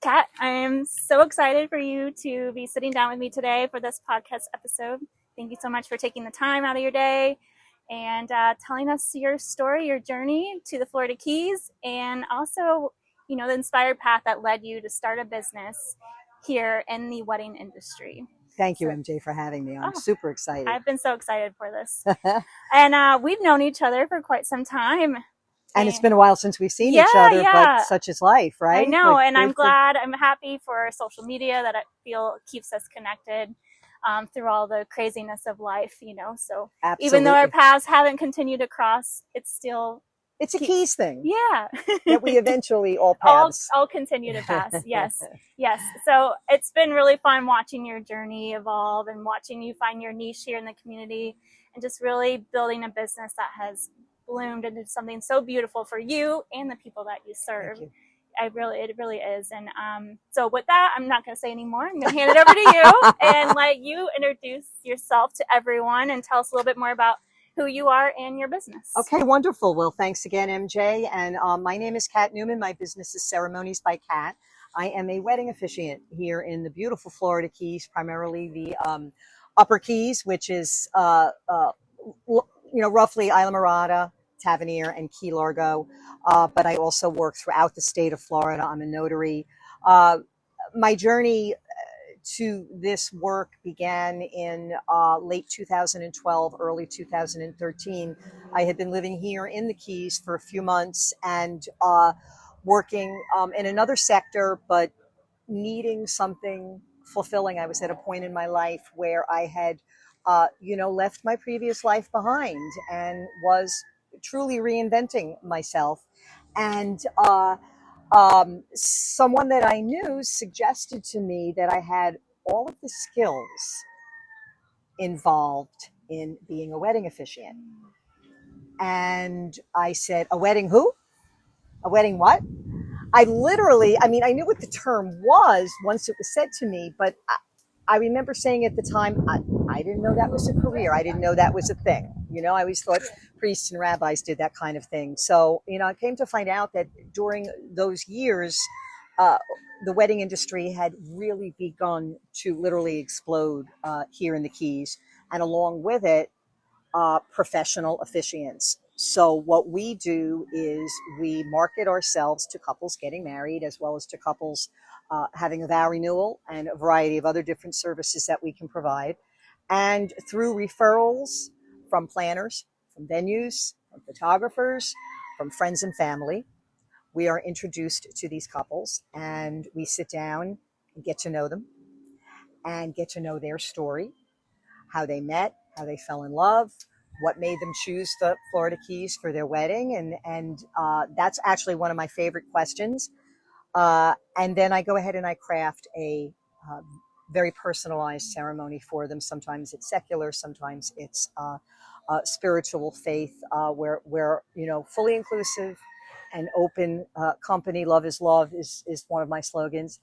Kat, I am so excited for you to be sitting down with me today for this podcast episode. Thank you so much for taking the time out of your day and telling us your story, your journey to the Florida Keys, and also, the inspired path that led you to start a business here in the wedding industry. Thank you, So, MJ, for having me. I'm super excited. I've been so excited for this. And we've known each other for quite some time. And it's been a while since we've seen each other, but such is life, right? I know, and I'm glad, I'm happy for social media that I feel keeps us connected through all the craziness of life, so Absolutely. Even though our paths haven't continued to cross, it's a Keys thing. Yeah. That we eventually all paths. All continue to pass, yes. So it's been really fun watching your journey evolve and watching you find your niche here in the community and just really building a business that has bloomed into something so beautiful for you and the people that you serve. It really is. And so with that, I'm not going to say anymore. I'm going to hand it over to you and let you introduce yourself to everyone and tell us a little bit more about who you are and your business. Okay, wonderful. Well, thanks again, MJ. And my name is Kat Newman. My business is Ceremonies by Kat. I am a wedding officiant here in the beautiful Florida Keys, primarily the Upper Keys, which is roughly Isla Mirada, Tavernier, and Key Largo. But I also work throughout the state of Florida. I'm a notary. My journey to this work began in late 2012, early 2013. I had been living here in the Keys for a few months and working in another sector, but needing something fulfilling. I was at a point in my life where I had left my previous life behind and was truly reinventing myself. And someone that I knew suggested to me that I had all of the skills involved in being a wedding officiant. And I said, a wedding who? A wedding what? I knew what the term was once it was said to me, but I remember saying at the time, I didn't know that was a career. I didn't know that was a thing. I always thought priests and rabbis did that kind of thing. So, I came to find out that during those years, the wedding industry had really begun to literally explode here in the Keys. And along with it, professional officiants. So what we do is we market ourselves to couples getting married, as well as to couples having a vow renewal and a variety of other different services that we can provide. And through referrals from planners, from venues, from photographers, from friends and family, we are introduced to these couples and we sit down and get to know them and get to know their story, how they met, how they fell in love, what made them choose the Florida Keys for their wedding. And that's actually one of my favorite questions. And then I go ahead and I craft a very personalized ceremony for them. Sometimes it's secular, sometimes it's spiritual faith, where fully inclusive and open company. Love is love is one of my slogans.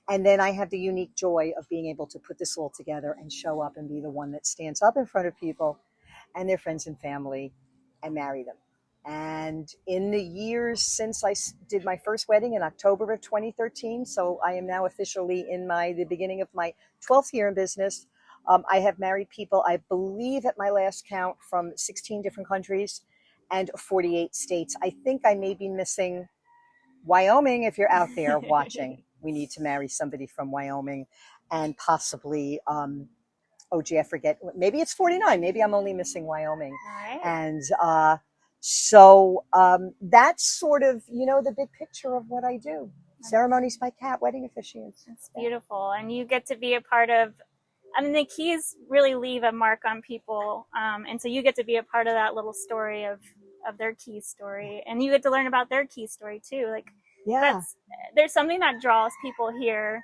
And then I have the unique joy of being able to put this all together and show up and be the one that stands up in front of people and their friends and family and marry them. And in the years since I did my first wedding in October of 2013, so I am now officially in the beginning of my 12th year in business. I have married people, I believe at my last count, from 16 different countries and 48 states. I think I may be missing Wyoming. If you're out there watching, we need to marry somebody from Wyoming, and possibly, I forget, maybe it's 49. Maybe I'm only missing Wyoming. Right. And so that's sort of, the big picture of what I do. Ceremonies by Kat, wedding officiants. It's beautiful. And you get to be a part of, the Keys really leave a mark on people. And so you get to be a part of that little story of their Keys story. And you get to learn about their Keys story too. There's something that draws people here,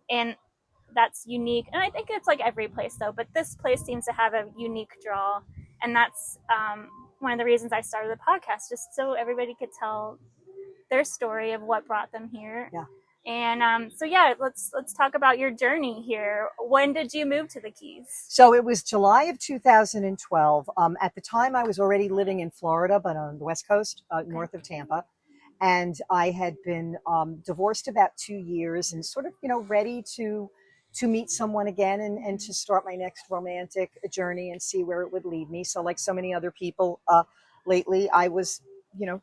and that's unique. And I think it's like every place though, but this place seems to have a unique draw. And that's one of the reasons I started the podcast, just so everybody could tell their story of what brought them here. Yeah. And let's talk about your journey here. When did you move to the Keys? So it was July of 2012. At the time I was already living in Florida, but on the West Coast, north of Tampa. And I had been divorced about 2 years and sort of, ready to meet someone again and to start my next romantic journey and see where it would lead me. So, like so many other people lately, I was,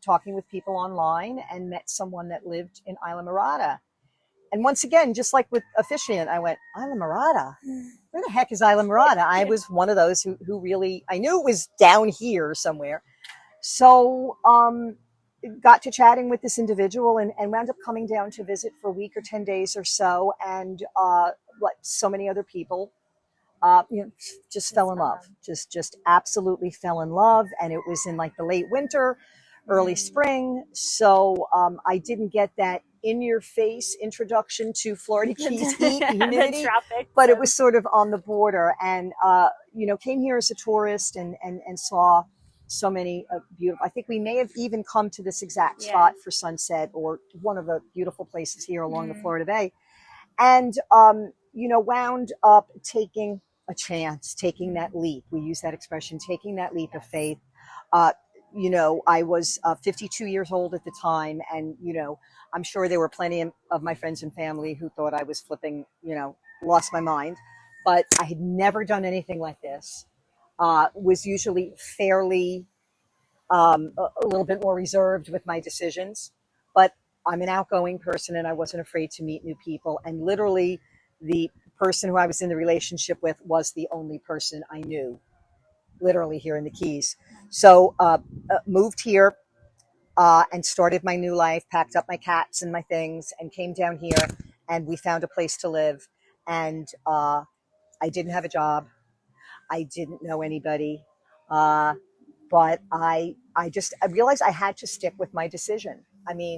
talking with people online and met someone that lived in Isla Mirada. And once again, just like with Officiant, I went, Isla Mirada? Where the heck is Isla Mirada? I was one of those who really, I knew it was down here somewhere. So, got to chatting with this individual and wound up coming down to visit for a week or 10 days or so. And like so many other people, just fell in love, just absolutely fell in love. And it was in like the late winter, early spring. So I didn't get that in your face introduction to Florida Keys heat and humidity, but it was sort of on the border. And, came here as a tourist and saw so many beautiful, I think we may have even come to this exact spot for sunset or one of the beautiful places here along the Florida Bay. And, wound up taking a chance, taking that leap. We use that expression, taking that leap of faith. I was 52 years old at the time. And, I'm sure there were plenty of my friends and family who thought I was flipping, lost my mind. But I had never done anything like this. Was usually fairly a little bit more reserved with my decisions. But I'm an outgoing person and I wasn't afraid to meet new people. And literally, the person who I was in the relationship with was the only person I knew, literally here in the Keys. So moved here and started my new life, packed up my cats and my things and came down here and we found a place to live. And I didn't have a job. I didn't know anybody. But I realized I had to stick with my decision. I mean,